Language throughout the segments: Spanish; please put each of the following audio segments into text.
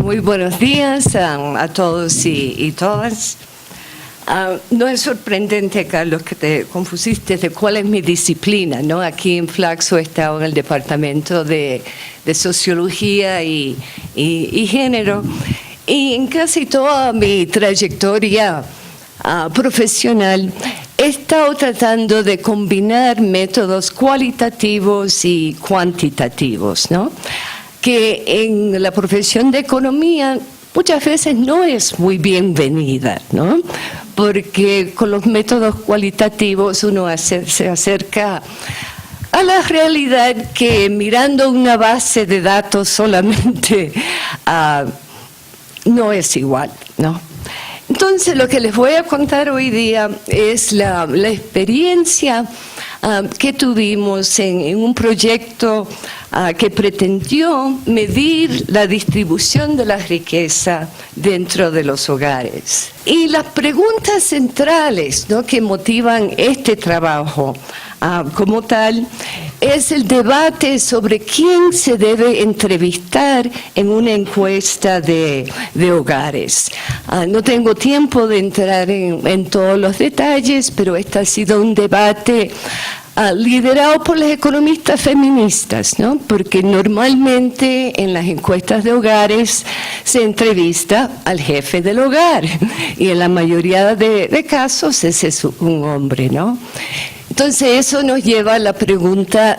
Muy buenos días a todos y todas. No es sorprendente, Carlos, que te confusiste de cuál es mi disciplina, ¿no? Aquí en Flaxo he estado en el departamento de Sociología y Género, y en casi toda mi trayectoria profesional he estado tratando de combinar métodos cualitativos y cuantitativos, ¿no? Que en la profesión de economía muchas veces no es muy bienvenida, ¿no? Porque con los métodos cualitativos uno se acerca a la realidad que mirando una base de datos solamente no es igual, ¿no? Entonces, lo que les voy a contar hoy día es la experiencia que tuvimos en un proyecto que pretendió medir la distribución de la riqueza dentro de los hogares. Y las preguntas centrales, ¿no?, que motivan este trabajo como tal es el debate sobre quién se debe entrevistar en una encuesta de hogares. No tengo tiempo de entrar en todos los detalles, pero este ha sido un debate liderado por las economistas feministas, ¿no? Porque normalmente en las encuestas de hogares se entrevista al jefe del hogar y en la mayoría de casos ese es un hombre, ¿no? Entonces eso nos lleva a la pregunta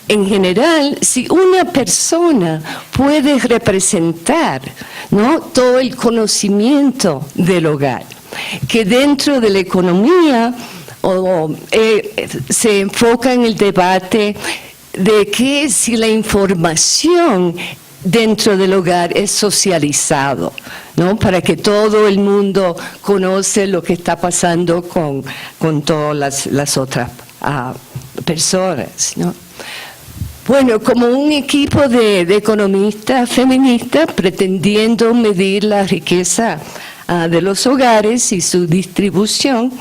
en general, si una persona puede representar, ¿no?, todo el conocimiento del hogar, que dentro de la economía se enfoca en el debate de que si la información dentro del hogar es socializado, ¿no?, para que todo el mundo conoce lo que está pasando con todas las otras personas, ¿no? Bueno, como un equipo de economistas feministas pretendiendo medir la riqueza de los hogares y su distribución,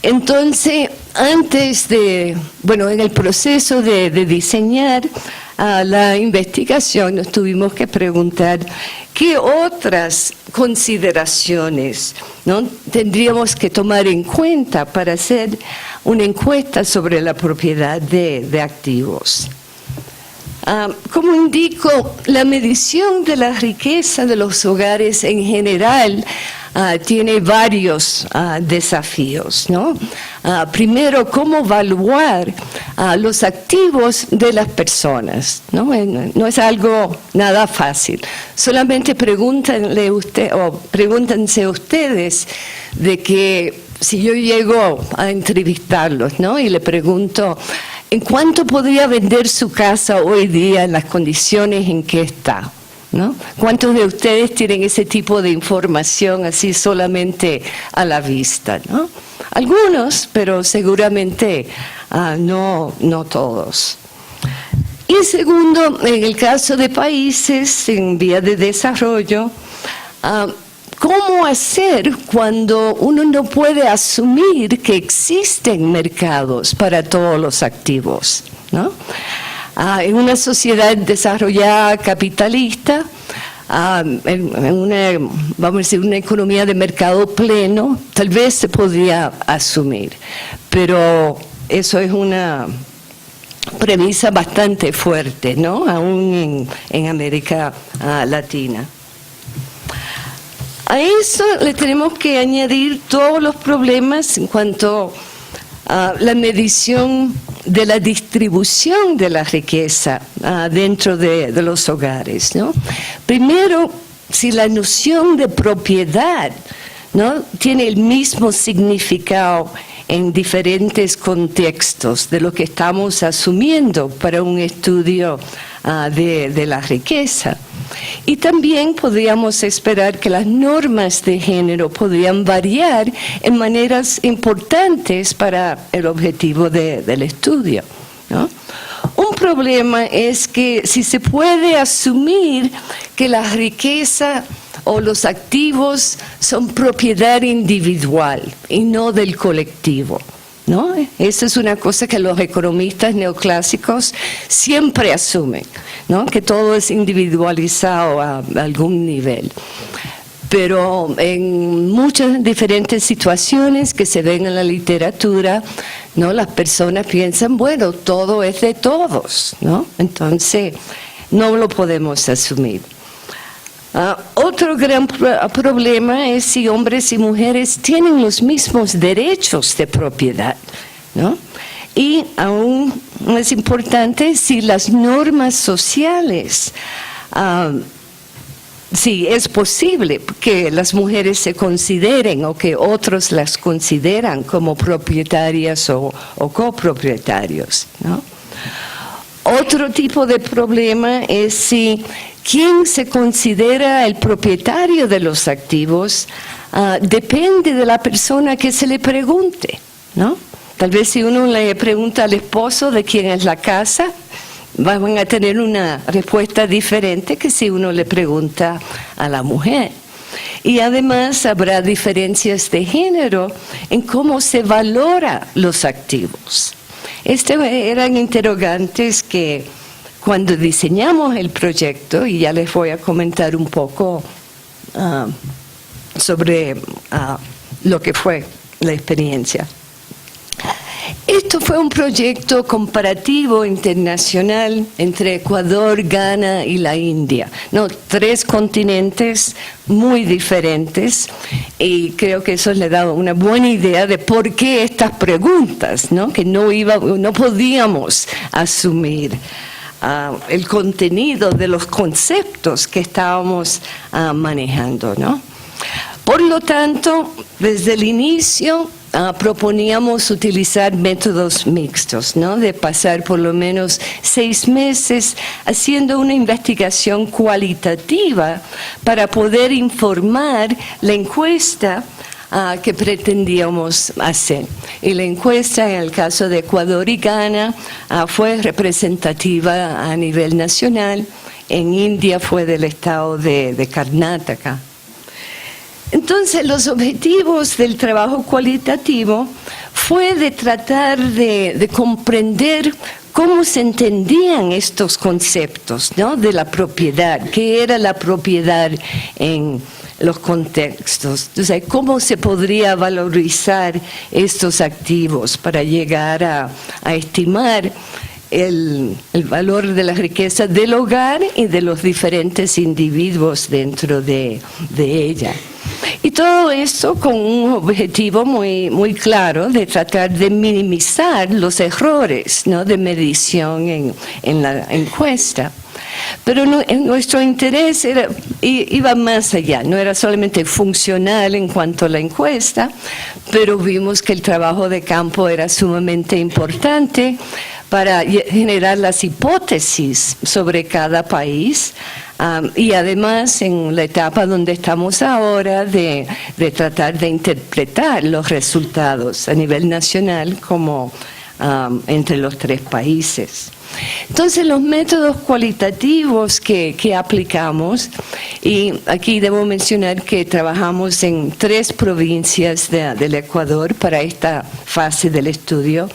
entonces, en el proceso de diseñar la investigación, nos tuvimos que preguntar qué otras consideraciones, ¿no?, tendríamos que tomar en cuenta para hacer una encuesta sobre la propiedad de activos. Como indico, la medición de la riqueza de los hogares en general tiene varios desafíos, ¿no? Primero, cómo evaluar los activos de las personas, ¿no? No es algo nada fácil. Solamente pregúntense ustedes de que si yo llego a entrevistarlos, ¿no?, y le pregunto ¿en cuánto podría vender su casa hoy día en las condiciones en que está?, ¿no? ¿Cuántos de ustedes tienen ese tipo de información así solamente a la vista, ¿no? Algunos, pero seguramente no todos. Y segundo, en el caso de países en vías de desarrollo, ¿cómo hacer cuando uno no puede asumir que existen mercados para todos los activos, ¿no? En una sociedad desarrollada capitalista, vamos a decir, una economía de mercado pleno, tal vez se podría asumir, pero eso es una premisa bastante fuerte, ¿no?, aún en América Latina. A eso le tenemos que añadir todos los problemas en cuanto a la medición de la distribución de la riqueza dentro de los hogares, ¿no? Primero, si la noción de propiedad, ¿no?, tiene el mismo significado en diferentes contextos de lo que estamos asumiendo para un estudio de la riqueza. Y también podríamos esperar que las normas de género podrían variar en maneras importantes para el objetivo del estudio, ¿no? Un problema es que si se puede asumir que la riqueza o los activos son propiedad individual y no del colectivo, ¿no? Esa es una cosa que los economistas neoclásicos siempre asumen, ¿no? Que todo es individualizado a algún nivel. Pero en muchas diferentes situaciones que se ven en la literatura, ¿no? Las personas piensan, bueno, todo es de todos, ¿no? Entonces, no lo podemos asumir. Otro gran problema es si hombres y mujeres tienen los mismos derechos de propiedad, ¿no? Y aún más importante, si las normas sociales, si es posible que las mujeres se consideren o que otros las consideran como propietarias o copropietarios, ¿no? Otro tipo de problema es si quien se considera el propietario de los activos depende de la persona que se le pregunte, ¿no? Tal vez si uno le pregunta al esposo de quién es la casa, van a tener una respuesta diferente que si uno le pregunta a la mujer. Y además habrá diferencias de género en cómo se valora los activos. Eran interrogantes que cuando diseñamos el proyecto, y ya les voy a comentar un poco sobre lo que fue la experiencia. Esto fue un proyecto comparativo internacional entre Ecuador, Ghana y la India, ¿no? 3 continentes muy diferentes, y creo que eso le da una buena idea de por qué estas preguntas, ¿no? Que no podíamos asumir el contenido de los conceptos que estábamos manejando, ¿no? Por lo tanto, desde el inicio proponíamos utilizar métodos mixtos, ¿no? De pasar por lo menos 6 meses haciendo una investigación cualitativa para poder informar la encuesta que pretendíamos hacer. Y la encuesta, en el caso de Ecuador y Ghana, fue representativa a nivel nacional. En India fue del estado de Karnataka. Entonces, los objetivos del trabajo cualitativo fue de tratar de comprender cómo se entendían estos conceptos, ¿no? De la propiedad, qué era la propiedad en los contextos. Entonces, cómo se podría valorizar estos activos para llegar a estimar el valor de la riqueza del hogar y de los diferentes individuos dentro de ella. Y todo esto con un objetivo muy claro de tratar de minimizar los errores, ¿no? De medición en la encuesta. Pero nuestro interés iba más allá, no era solamente funcional en cuanto a la encuesta, pero vimos que el trabajo de campo era sumamente importante para generar las hipótesis sobre cada país, y además en la etapa donde estamos ahora de tratar de interpretar los resultados a nivel nacional como entre los 3 países. Entonces, los métodos cualitativos que aplicamos, y aquí debo mencionar que trabajamos en 3 provincias del Ecuador para esta fase del estudio,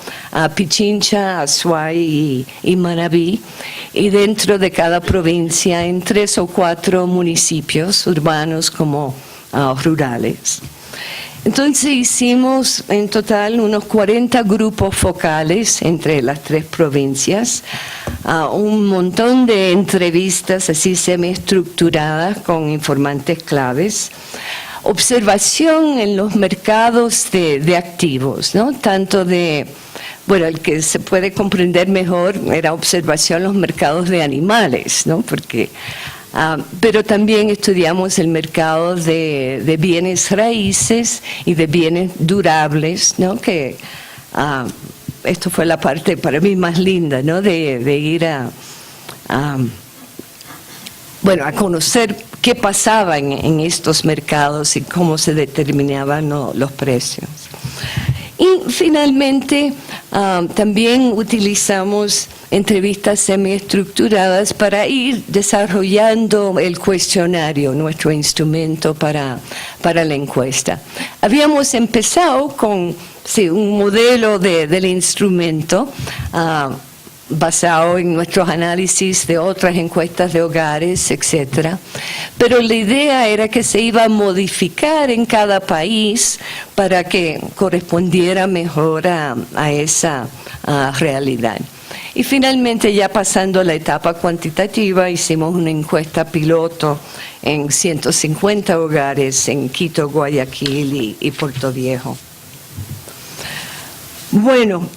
Pichincha, Azuay y Manabí, y dentro de cada provincia en 3 o 4 municipios urbanos como rurales. Entonces hicimos en total unos 40 grupos focales entre las 3 provincias, un montón de entrevistas así semiestructuradas con informantes claves, observación en los mercados de activos, ¿no? Tanto bueno, el que se puede comprender mejor era observación en los mercados de animales, ¿no? Porque pero también estudiamos el mercado de bienes raíces y de bienes durables, ¿no? Que esto fue la parte para mí más linda, ¿no? De ir a conocer qué pasaba en estos mercados y cómo se determinaban los precios. Y finalmente también utilizamos entrevistas semiestructuradas para ir desarrollando el cuestionario, nuestro instrumento para la encuesta. Habíamos empezado con un modelo del instrumento basado en nuestros análisis de otras encuestas de hogares, etc. Pero la idea era que se iba a modificar en cada país para que correspondiera mejor a esa realidad. Y finalmente, ya pasando a la etapa cuantitativa, hicimos una encuesta piloto en 150 hogares en Quito, Guayaquil y Puerto Viejo. Bueno,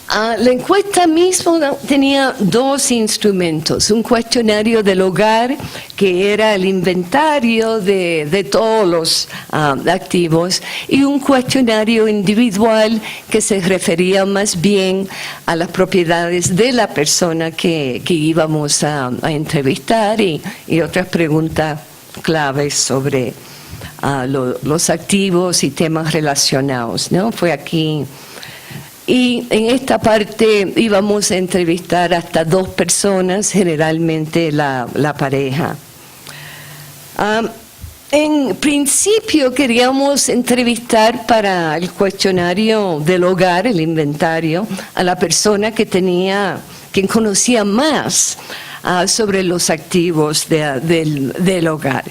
la encuesta misma tenía dos instrumentos: un cuestionario del hogar, que era el inventario de todos los activos, y un cuestionario individual que se refería más bien a las propiedades de la persona que íbamos a entrevistar y otras preguntas claves sobre los activos y temas relacionados, ¿no? Fue aquí. Y en esta parte íbamos a entrevistar hasta 2 personas, generalmente la pareja. En principio queríamos entrevistar para el cuestionario del hogar, el inventario, a la persona quien conocía más sobre los activos del hogar.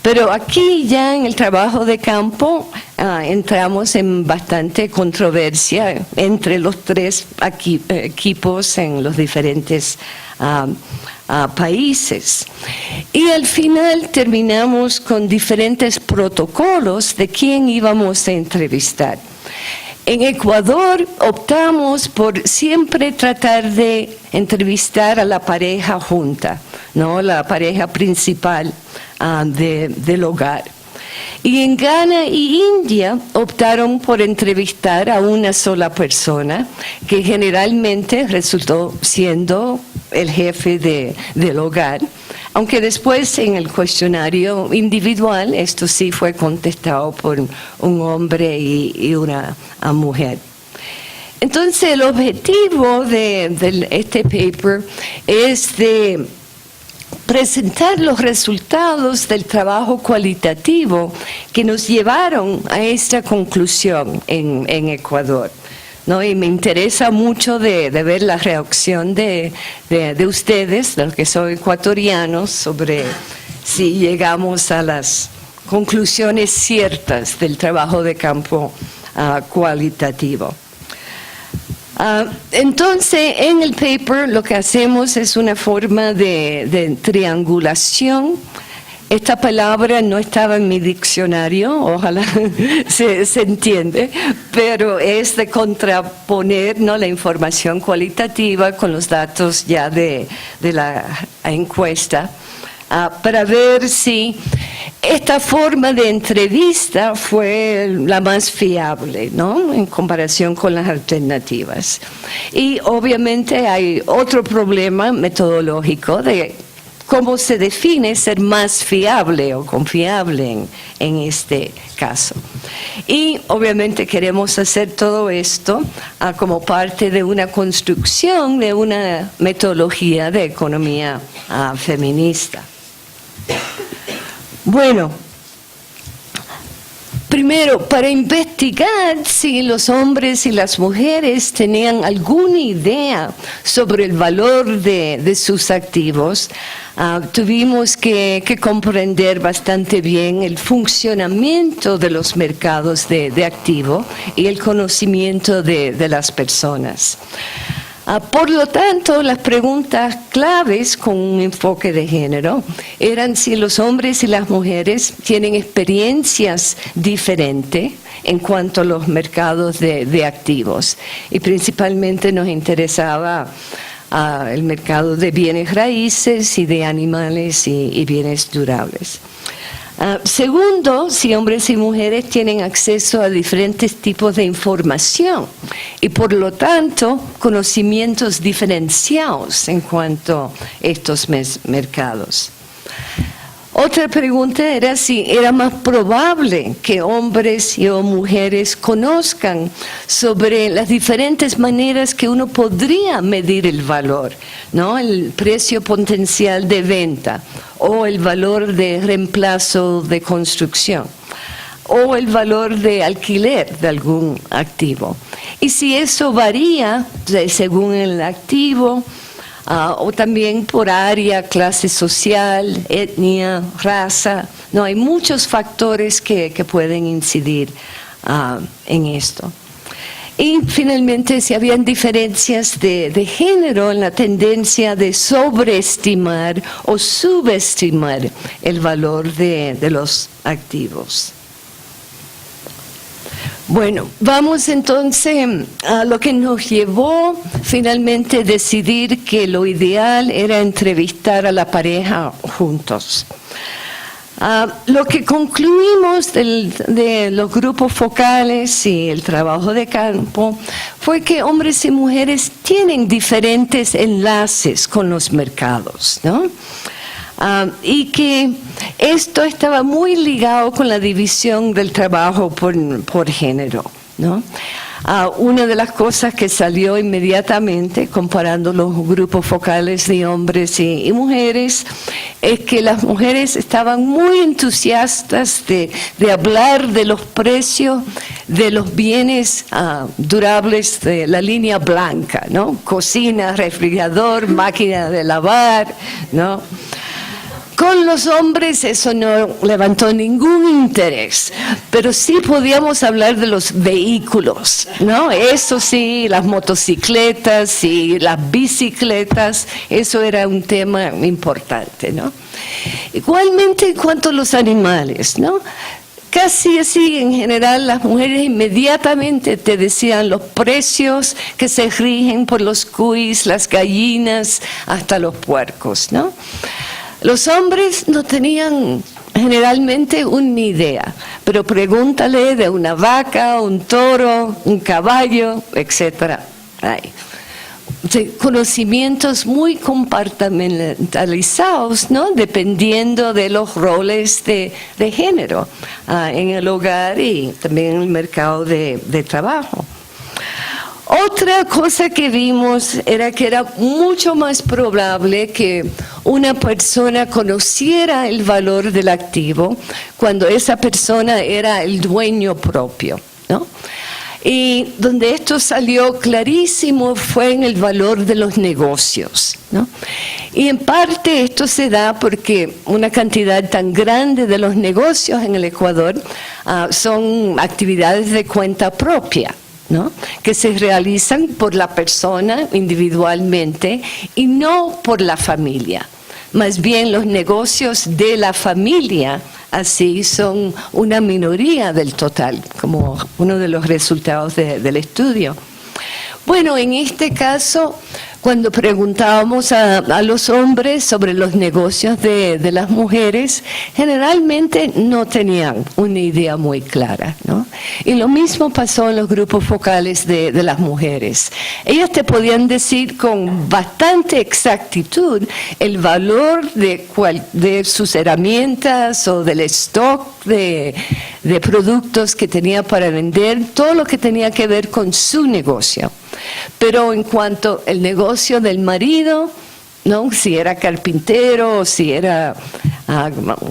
Pero aquí ya en el trabajo de campo entramos en bastante controversia entre los 3 equipos en los diferentes países. Y al final terminamos con diferentes protocolos de quién íbamos a entrevistar. En Ecuador optamos por siempre tratar de entrevistar a la pareja junta, ¿no? La pareja principal del hogar. Y en Ghana y India optaron por entrevistar a una sola persona, que generalmente resultó siendo el jefe del hogar, aunque después en el cuestionario individual esto sí fue contestado por un hombre y una mujer. Entonces el objetivo de este paper es de presentar los resultados del trabajo cualitativo que nos llevaron a esta conclusión en Ecuador, ¿no? Y me interesa mucho de ver la reacción de ustedes, de los que son ecuatorianos, sobre si llegamos a las conclusiones ciertas del trabajo de campo cualitativo. Entonces, en el paper lo que hacemos es una forma de triangulación. Esta palabra no estaba en mi diccionario, ojalá se entiende, pero es de contraponer, ¿no?, la información cualitativa con los datos ya de la encuesta, para ver si esta forma de entrevista fue la más fiable, ¿no?, en comparación con las alternativas. Y obviamente hay otro problema metodológico de cómo se define ser más fiable o confiable en este caso. Y obviamente queremos hacer todo esto como parte de una construcción de una metodología de economía feminista. Bueno, primero, para investigar si los hombres y las mujeres tenían alguna idea sobre el valor de sus activos, tuvimos que comprender bastante bien el funcionamiento de los mercados de activo y el conocimiento de las personas. Por lo tanto, las preguntas claves con un enfoque de género eran si los hombres y las mujeres tienen experiencias diferentes en cuanto a los mercados de activos. Y principalmente nos interesaba el mercado de bienes raíces y de animales y bienes durables. Segundo, si hombres y mujeres tienen acceso a diferentes tipos de información y por lo tanto conocimientos diferenciados en cuanto a estos mercados. Otra pregunta era si era más probable que hombres o mujeres conozcan sobre las diferentes maneras que uno podría medir el valor, ¿no?, el precio potencial de venta o el valor de reemplazo de construcción. o el valor de alquiler de algún activo. Y si eso varía según el activo, o también por área, clase social, etnia, raza, no, hay muchos factores que pueden incidir en esto. Y finalmente, si habían diferencias de género en la tendencia de sobreestimar o subestimar el valor de los activos. Bueno, vamos entonces a lo que nos llevó finalmente a decidir que lo ideal era entrevistar a la pareja juntos. Lo que concluimos de los grupos focales y el trabajo de campo fue que hombres y mujeres tienen diferentes enlaces con los mercados, ¿no? Y que esto estaba muy ligado con la división del trabajo por género, ¿no? Una de las cosas que salió inmediatamente, comparando los grupos focales de hombres y mujeres, es que las mujeres estaban muy entusiastas de hablar de los precios de los bienes durables de la línea blanca, ¿no? Cocina, refrigerador, máquina de lavar, ¿no? Con los hombres eso no levantó ningún interés, pero sí podíamos hablar de los vehículos, ¿no? Eso sí, las motocicletas y las bicicletas, eso era un tema importante, ¿no? Igualmente en cuanto a los animales, ¿no? Casi así, en general, las mujeres inmediatamente te decían los precios que se rigen por los cuis, las gallinas, hasta los puercos, ¿no? Los hombres no tenían generalmente una idea, pero pregúntale de una vaca, un toro, un caballo, etc. Hay conocimientos muy compartimentalizados, ¿no? Dependiendo de los roles de género en el hogar y también en el mercado de trabajo. Otra cosa que vimos era que era mucho más probable que una persona conociera el valor del activo cuando esa persona era el dueño propio, ¿no? Y donde esto salió clarísimo fue en el valor de los negocios, ¿no? Y en parte esto se da porque una cantidad tan grande de los negocios en el Ecuador son actividades de cuenta propia, ¿no? Que se realizan por la persona individualmente y no por la familia. Más bien los negocios de la familia así son una minoría del total, como uno de los resultados del estudio. Bueno, en este caso, cuando preguntábamos a los hombres sobre los negocios de las mujeres, generalmente no tenían una idea muy clara, ¿no? Y lo mismo pasó en los grupos focales de las mujeres. Ellas te podían decir con bastante exactitud el valor de sus herramientas o del stock de productos que tenía para vender, todo lo que tenía que ver con su negocio. Pero en cuanto al negocio del marido, ¿no? Si era carpintero o si era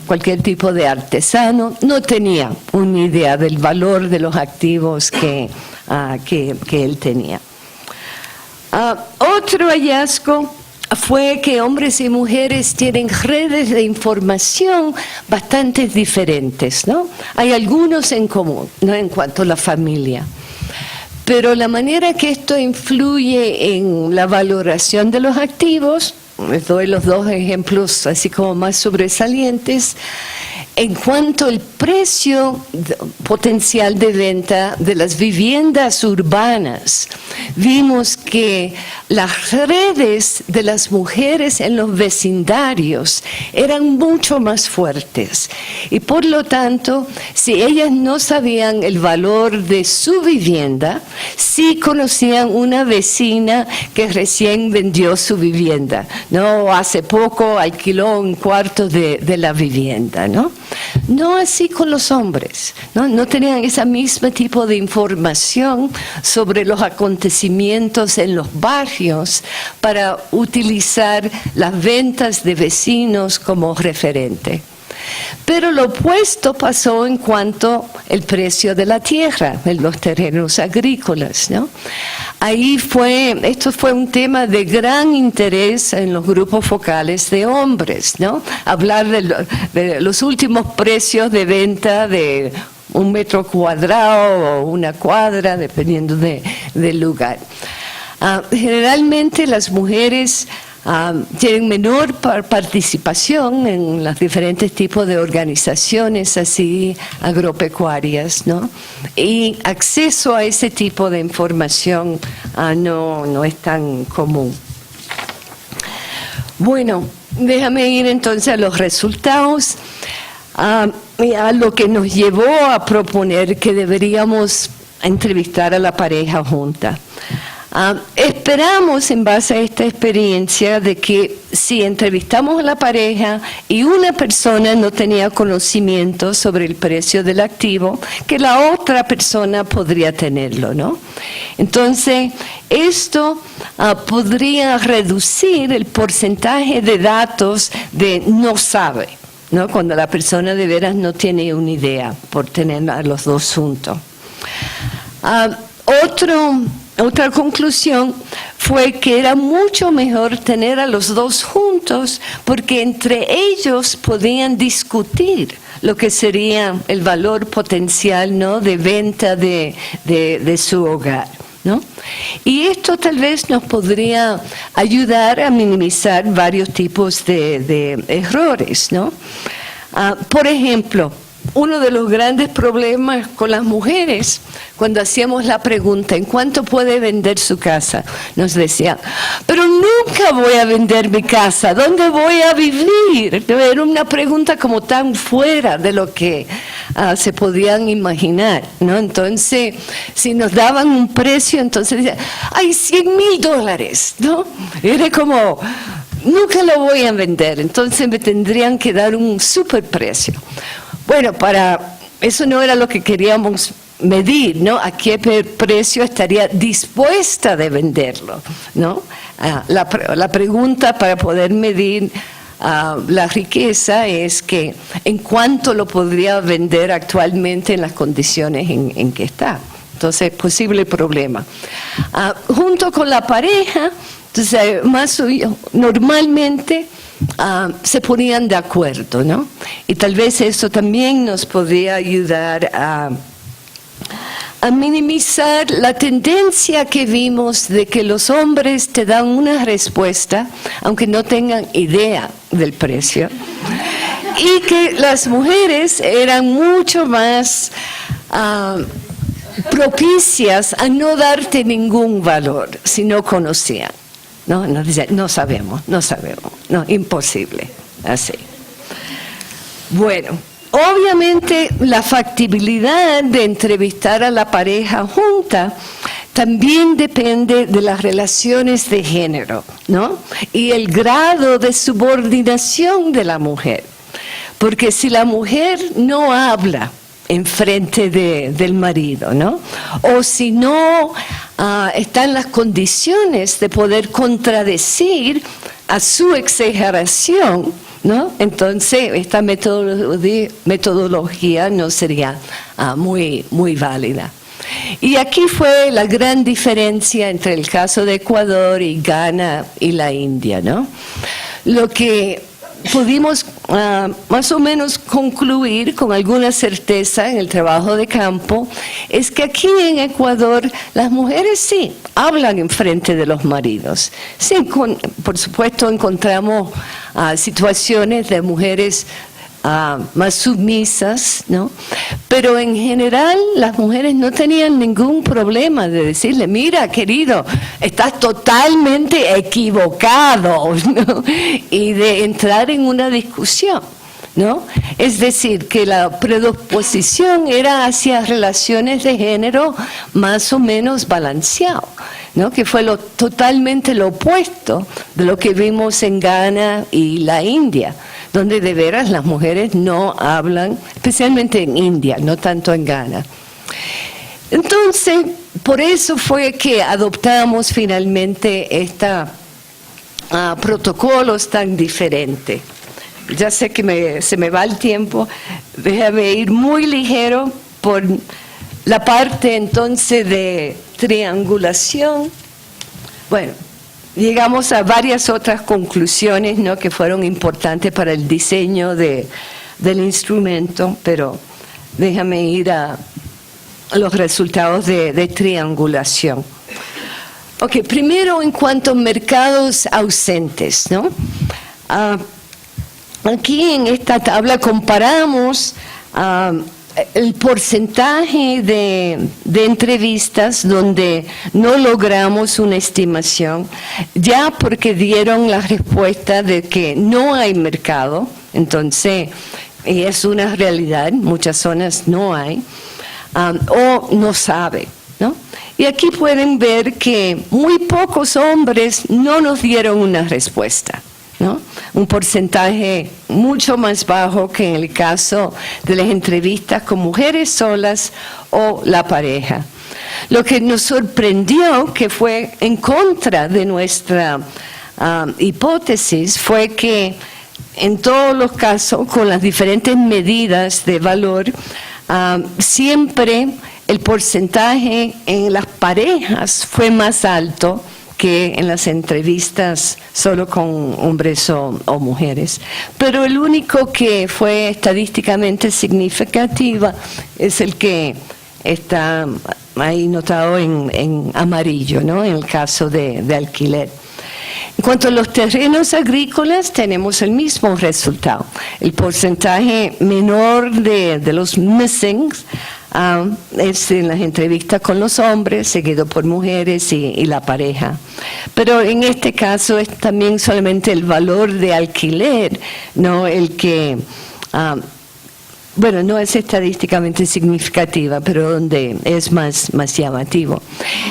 cualquier tipo de artesano, no tenía una idea del valor de los activos que él tenía. Otro hallazgo fue que hombres y mujeres tienen redes de información bastante diferentes, ¿no? Hay algunos en común, ¿no? En cuanto a la familia. Pero la manera que esto influye en la valoración de los activos, les doy los dos ejemplos así como más sobresalientes. En cuanto al precio potencial de venta de las viviendas urbanas, vimos que las redes de las mujeres en los vecindarios eran mucho más fuertes. Y por lo tanto, si ellas no sabían el valor de su vivienda, sí conocían una vecina que recién vendió su vivienda, ¿no? Hace poco alquiló un cuarto de la vivienda, ¿no? No así con los hombres, ¿no? No tenían ese mismo tipo de información sobre los acontecimientos en los barrios para utilizar las ventas de vecinos como referente. Pero lo opuesto pasó en cuanto al precio de la tierra, en los terrenos agrícolas, ¿no? Esto fue un tema de gran interés en los grupos focales de hombres, ¿no? Hablar de los últimos precios de venta de 1 metro cuadrado o 1 cuadra, dependiendo del lugar. Generalmente las mujeres tienen menor participación en los diferentes tipos de organizaciones así agropecuarias, ¿no? Y acceso a ese tipo de información no es tan común. Bueno, déjame ir entonces a los resultados, a lo que nos llevó a proponer que deberíamos entrevistar a la pareja junta. Esperamos en base a esta experiencia de que si entrevistamos a la pareja y una persona no tenía conocimiento sobre el precio del activo, que la otra persona podría tenerlo, ¿no? Entonces, esto podría reducir el porcentaje de datos de no sabe, ¿no? Cuando la persona de veras no tiene una idea por tener a los dos juntos. Otra conclusión fue que era mucho mejor tener a los dos juntos porque entre ellos podían discutir lo que sería el valor potencial, ¿no?, de venta de su hogar, ¿no? Y esto tal vez nos podría ayudar a minimizar varios tipos de errores, ¿no? Por ejemplo, uno de los grandes problemas con las mujeres, cuando hacíamos la pregunta, ¿en cuánto puede vender su casa?, nos decían, pero nunca voy a vender mi casa, ¿dónde voy a vivir? Era una pregunta como tan fuera de lo que se podían imaginar, ¿no? Entonces, si nos daban un precio, entonces decían, ¡ay, $100,000! ¿no? Era como, nunca lo voy a vender, entonces me tendrían que dar un superprecio. Bueno, eso no era lo que queríamos medir, ¿no? ¿A qué precio estaría dispuesta de venderlo?, ¿no? La pregunta para poder medir la riqueza es que en cuánto lo podría vender actualmente en las condiciones en que está. Entonces, posible problema. Junto con la pareja, entonces, normalmente se ponían de acuerdo, ¿no? Y tal vez eso también nos podría ayudar a minimizar la tendencia que vimos de que los hombres te dan una respuesta, aunque no tengan idea del precio, y que las mujeres eran mucho más propicias a no darte ningún valor si no conocían. No, nos dicen, no sabemos, no, imposible, así. Bueno, obviamente la factibilidad de entrevistar a la pareja junta también depende de las relaciones de género, ¿no? Y el grado de subordinación de la mujer. Porque si la mujer no habla en frente del marido, ¿no? O si no está en las condiciones de poder contradecir a su exageración, ¿no? Entonces esta metodología no sería muy válida. Y aquí fue la gran diferencia entre el caso de Ecuador y Ghana y la India, ¿no? Lo que pudimos más o menos concluir con alguna certeza en el trabajo de campo es que aquí en Ecuador las mujeres sí hablan en frente de los maridos. Sí, por supuesto encontramos situaciones de mujeres más sumisas, ¿no? Pero en general las mujeres no tenían ningún problema de decirle, mira, querido, estás totalmente equivocado, ¿no? Y de entrar en una discusión, ¿no? Es decir, que la predisposición era hacia relaciones de género más o menos balanceado, ¿no? Que fue totalmente lo opuesto de lo que vimos en Ghana y la India, donde de veras las mujeres no hablan, especialmente en India, no tanto en Ghana. Entonces, por eso fue que adoptamos finalmente estos protocolos tan diferentes. ya sé que se me va el tiempo, déjame ir muy ligero por la parte entonces de triangulación. Bueno, llegamos a varias otras conclusiones, ¿no?, que fueron importantes para el diseño del instrumento, pero déjame ir a los resultados de triangulación. Ok, primero en cuanto a mercados ausentes, ¿no? Aquí en esta tabla comparamos el porcentaje de entrevistas donde no logramos una estimación, ya porque dieron la respuesta de que no hay mercado, entonces es una realidad, en muchas zonas no hay, o no sabe, ¿no? Y aquí pueden ver que muy pocos hombres no nos dieron una respuesta, ¿no? Un porcentaje mucho más bajo que en el caso de las entrevistas con mujeres solas o la pareja. Lo que nos sorprendió, que fue en contra de nuestra hipótesis, fue que en todos los casos, con las diferentes medidas de valor, siempre el porcentaje en las parejas fue más alto que en las entrevistas solo con hombres o mujeres. Pero el único que fue estadísticamente significativa es el que está ahí notado en amarillo, ¿no?, en el caso de alquiler. En cuanto a los terrenos agrícolas, tenemos el mismo resultado. El porcentaje menor de los missings es en las entrevistas con los hombres, seguido por mujeres y la pareja. Pero en este caso es también solamente el valor de alquiler, no el que, bueno, no es estadísticamente significativa, pero donde es más llamativo.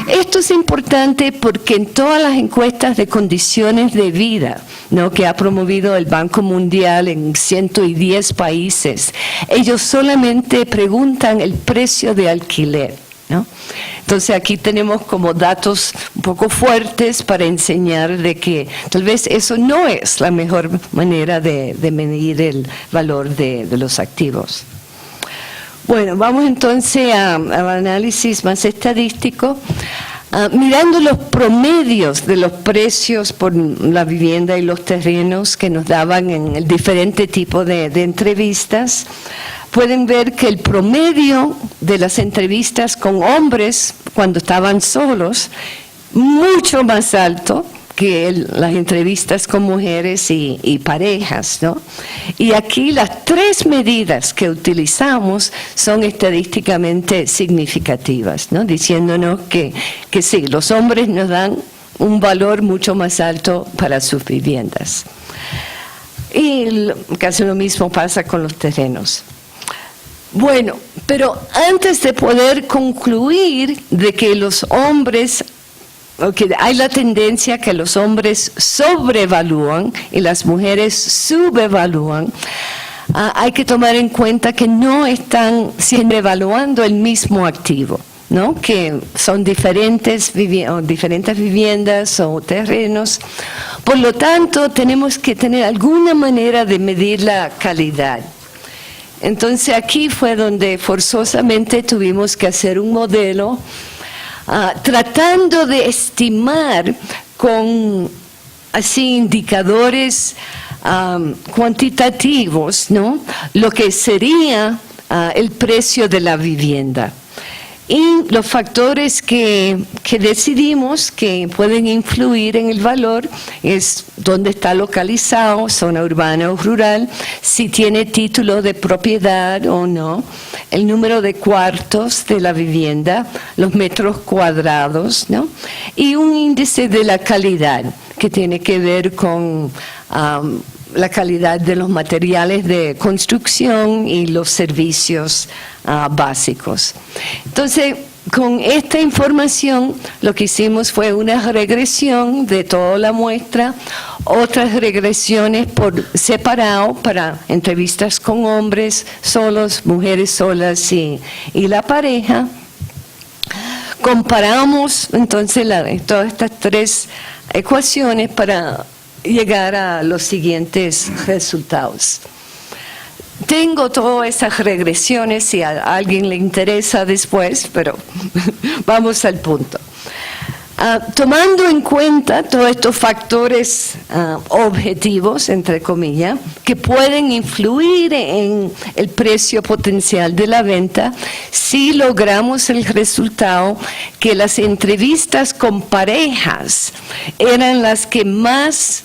Esto es importante porque en todas las encuestas de condiciones de vida, ¿no?, que ha promovido el Banco Mundial en 110 países, ellos solamente preguntan el precio de alquiler, ¿no? Entonces aquí tenemos como datos un poco fuertes para enseñar de que tal vez eso no es la mejor manera de medir el valor de los activos. Bueno, vamos entonces al análisis más estadístico. Mirando los promedios de los precios por la vivienda y los terrenos que nos daban en el diferente tipo de entrevistas, pueden ver que el promedio de las entrevistas con hombres cuando estaban solos, mucho más alto que las entrevistas con mujeres y parejas, ¿no? Y aquí las tres medidas que utilizamos son estadísticamente significativas, ¿no?, diciéndonos que sí, los hombres nos dan un valor mucho más alto para sus viviendas. Y casi lo mismo pasa con los terrenos. Bueno, pero antes de poder concluir de que los hombres, que hay la tendencia que los hombres sobrevalúan y las mujeres subevalúan, hay que tomar en cuenta que no están siempre evaluando el mismo activo, ¿no?, que son diferentes viviendas o terrenos. Por lo tanto, tenemos que tener alguna manera de medir la calidad. Entonces aquí fue donde forzosamente tuvimos que hacer un modelo tratando de estimar con así indicadores cuantitativos, ¿no?, lo que sería el precio de la vivienda. Y los factores que decidimos que pueden influir en el valor es dónde está localizado, zona urbana o rural, si tiene título de propiedad o no, el número de cuartos de la vivienda, los metros cuadrados, ¿no?, y un índice de la calidad que tiene que ver con la calidad de los materiales de construcción y los servicios básicos. Entonces, con esta información, lo que hicimos fue una regresión de toda la muestra, otras regresiones por separado para entrevistas con hombres solos, mujeres solas y la pareja. Comparamos entonces todas estas tres ecuaciones para llegar a los siguientes resultados. Tengo todas esas regresiones si a alguien le interesa después, pero vamos al punto. Tomando en cuenta todos estos factores objetivos, entre comillas, que pueden influir en el precio potencial de la venta, si logramos el resultado que las entrevistas con parejas eran las que más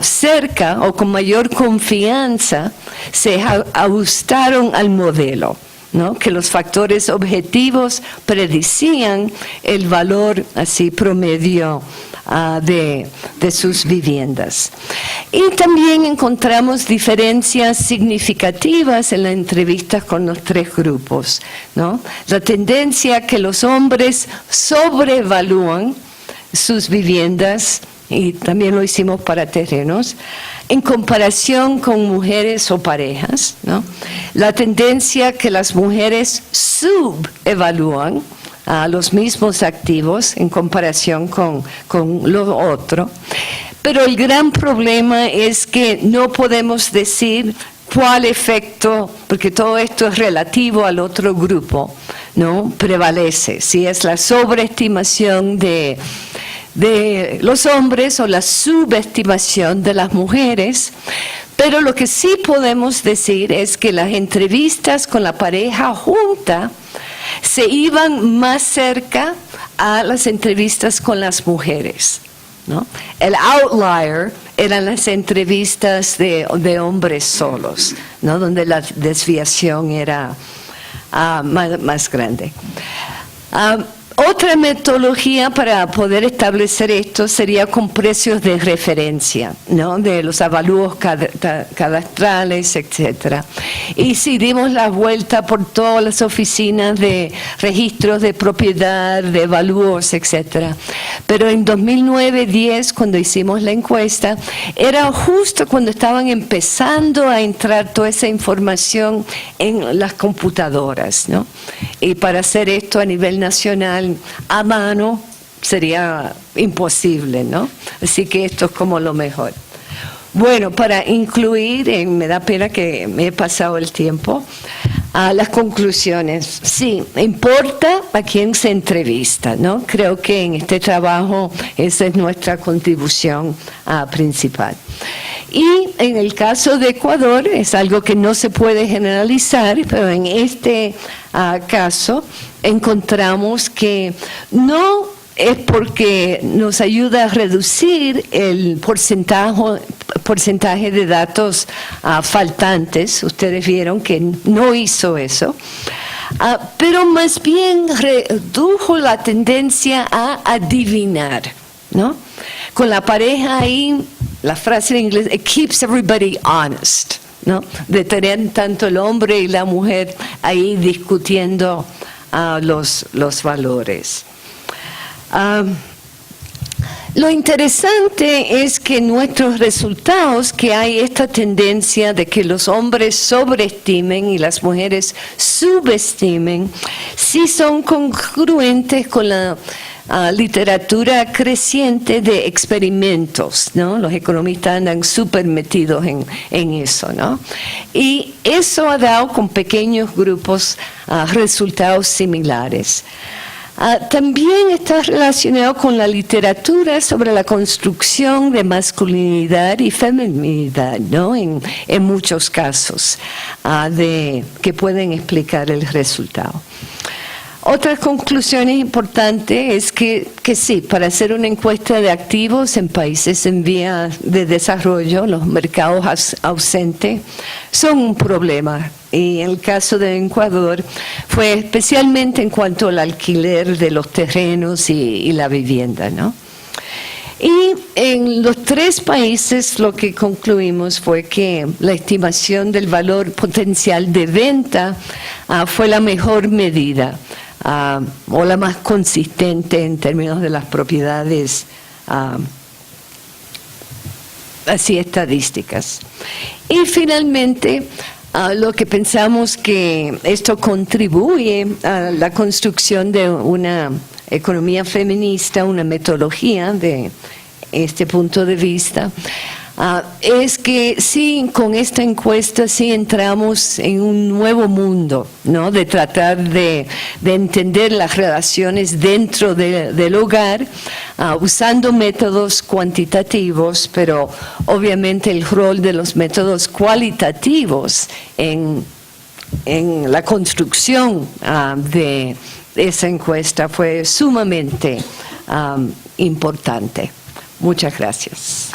cerca o con mayor confianza se ajustaron al modelo, ¿no? Que los factores objetivos predicían el valor así promedio de sus viviendas. Y también encontramos diferencias significativas en las entrevistas con los tres grupos, ¿no? La tendencia que los hombres sobrevalúan sus viviendas, y también lo hicimos para terrenos, en comparación con mujeres o parejas, ¿no? La tendencia que las mujeres subevalúan a los mismos activos en comparación con lo otro. Pero el gran problema es que no podemos decir cuál efecto, porque todo esto es relativo al otro grupo, ¿no? Prevalece, si es la sobreestimación de los hombres o la subestimación de las mujeres, pero lo que sí podemos decir es que las entrevistas con la pareja junta se iban más cerca a las entrevistas con las mujeres, ¿no? El outlier eran las entrevistas de hombres solos, ¿no? Donde la desviación era más grande. Otra metodología para poder establecer esto sería con precios de referencia, ¿no? De los avalúos cadastrales, etc. Y si dimos la vuelta por todas las oficinas de registros de propiedad, de avalúos, etc. Pero en 2009-10, cuando hicimos la encuesta, era justo cuando estaban empezando a entrar toda esa información en las computadoras, ¿no? Y para hacer esto a nivel nacional, a mano, sería imposible, ¿no? Así que esto es como lo mejor. Bueno, para incluir, me da pena que me he pasado el tiempo, las conclusiones. Sí, importa a quién se entrevista, ¿no? Creo que en este trabajo esa es nuestra contribución principal. Y en el caso de Ecuador, es algo que no se puede generalizar, pero en este caso encontramos que no es porque nos ayuda a reducir el porcentaje de datos faltantes. Ustedes vieron que no hizo eso. Pero más bien redujo la tendencia a adivinar, ¿no? Con la pareja ahí, la frase en inglés, it keeps everybody honest, ¿no? De tener tanto el hombre y la mujer ahí discutiendo los valores. Lo interesante es que en nuestros resultados, que hay esta tendencia de que los hombres sobreestimen y las mujeres subestimen, sí son congruentes con la literatura creciente de experimentos, ¿no? Los economistas andan súper metidos en eso, ¿no? Y eso ha dado con pequeños grupos resultados similares. También está relacionado con la literatura sobre la construcción de masculinidad y feminidad, ¿no? En muchos casos que pueden explicar el resultado. Otra conclusión importante es que sí, para hacer una encuesta de activos en países en vía de desarrollo, los mercados ausentes son un problema. Y en el caso de Ecuador fue especialmente en cuanto al alquiler de los terrenos y la vivienda, ¿no? Y en los tres países lo que concluimos fue que la estimación del valor potencial de venta fue la mejor medida. O la más consistente en términos de las propiedades así estadísticas. Y finalmente, lo que pensamos que esto contribuye a la construcción de una economía feminista, una metodología este punto de vista, es que sí, con esta encuesta sí entramos en un nuevo mundo, ¿no? De tratar de entender las relaciones dentro del hogar, usando métodos cuantitativos, pero obviamente el rol de los métodos cualitativos en la construcción de esa encuesta fue sumamente importante. Muchas gracias.